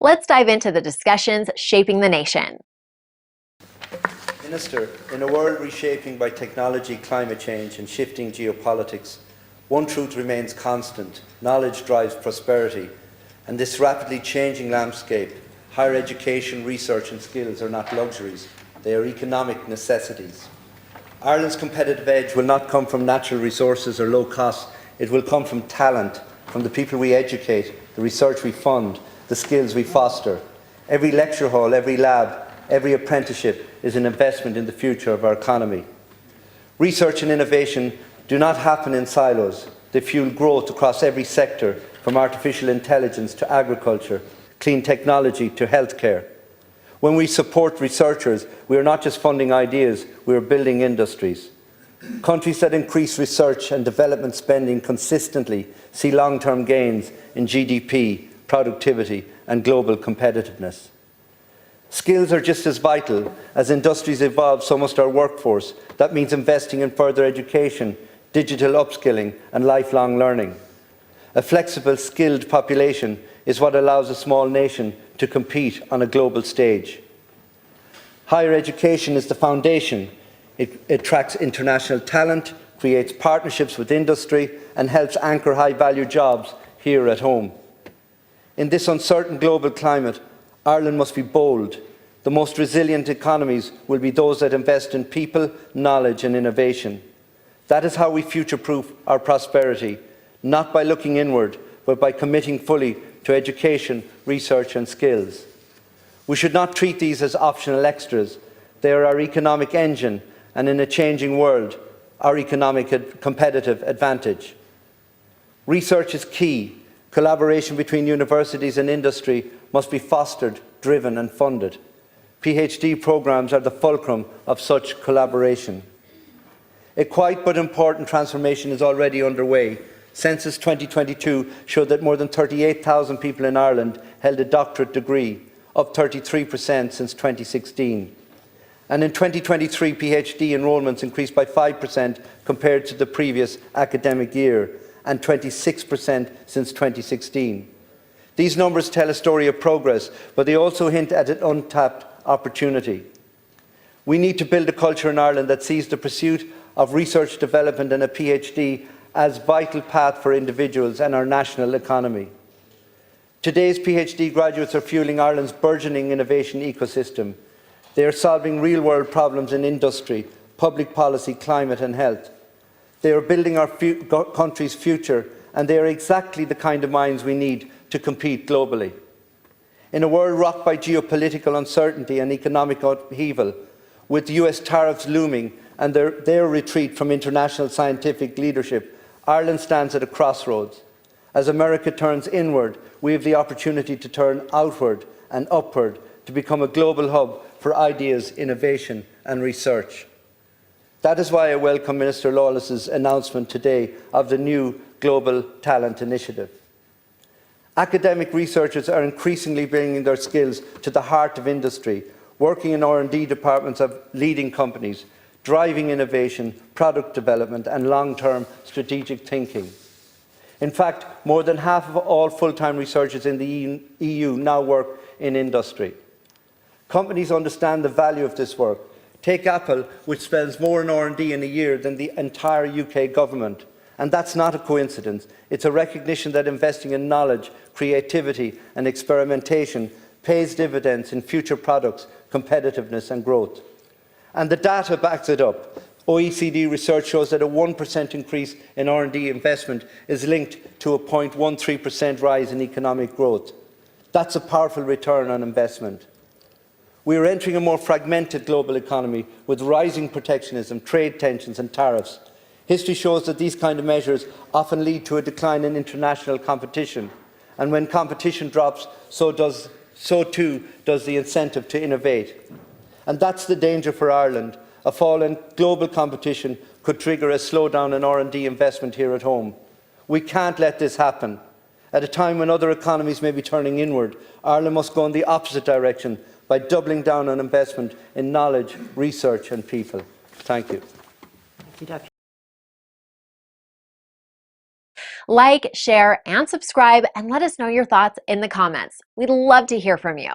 Let's dive into the discussions shaping the nation. Minister, in a world reshaping by technology, climate change and shifting geopolitics, one truth remains constant: knowledge drives prosperity. And this rapidly changing landscape, higher education, research and skills are not luxuries, they are economic necessities. Ireland's competitive edge will not come from natural resources or low costs, it will come from talent, from the people we educate, the research we fund, the skills we foster. Every lecture hall, every lab, every apprenticeship is an investment in the future of our economy. Research and innovation do not happen in silos. They fuel growth across every sector, from artificial intelligence to agriculture, clean technology to healthcare. When we support researchers, we are not just funding ideas, we are building industries. Countries that increase research and development spending consistently see long-term gains in GDP, productivity and global competitiveness. Skills are just as vital. As industries evolve, so must our workforce. That means investing in further education, digital upskilling and lifelong learning. A flexible, skilled population is what allows a small nation to compete on a global stage. Higher education is the foundation. It attracts international talent, creates partnerships with industry and helps anchor high-value jobs here at home. In this uncertain global climate, Ireland must be bold. The most resilient economies will be those that invest in people, knowledge and innovation. That is how we future-proof our prosperity, not by looking inward, but by committing fully to education, research and skills. We should not treat these as optional extras. They are our economic engine and, in a changing world, our economic competitive advantage. Research is key. Collaboration between universities and industry must be fostered, driven and funded. PhD programmes are the fulcrum of such collaboration. A quiet but important transformation is already underway. Census 2022 showed that more than 38,000 people in Ireland held a doctorate degree, up 33% since 2016. And in 2023, PhD enrolments increased by 5% compared to the previous academic year, and 26% since 2016. These numbers tell a story of progress, but they also hint at an untapped opportunity. We need to build a culture in Ireland that sees the pursuit of research development and a PhD as a vital path for individuals and our national economy. Today's PhD graduates are fueling Ireland's burgeoning innovation ecosystem. They are solving real-world problems in industry, public policy, climate and health. They are building our country's future, and they are exactly the kind of minds we need to compete globally. In a world rocked by geopolitical uncertainty and economic upheaval, with US tariffs looming and their retreat from international scientific leadership, Ireland stands at a crossroads. As America turns inward, we have the opportunity to turn outward and upward to become a global hub for ideas, innovation and research. That is why I welcome Minister Lawless's announcement today of the new Global Talent Initiative. Academic researchers are increasingly bringing their skills to the heart of industry, working in R&D departments of leading companies, driving innovation, product development and long-term strategic thinking. In fact, more than half of all full-time researchers in the EU now work in industry. Companies understand the value of this work. Take Apple, which spends more in R&D in a year than the entire UK government. And that's not a coincidence. It's a recognition that investing in knowledge, creativity and experimentation pays dividends in future products, competitiveness and growth. And the data backs it up. OECD research shows that a 1% increase in R&D investment is linked to a 0.13% rise in economic growth. That's a powerful return on investment. We are entering a more fragmented global economy with rising protectionism, trade tensions and tariffs. History shows that these kind of measures often lead to a decline in international competition. And when competition drops, so too does the incentive to innovate. And that's the danger for Ireland. A fall in global competition could trigger a slowdown in R&D investment here at home. We can't let this happen. At a time when other economies may be turning inward, Ireland must go in the opposite direction by doubling down on investment in knowledge, research and people. Thank you. Thank you, Dr. Like, share, and subscribe, and let us know your thoughts in the comments. We'd love to hear from you.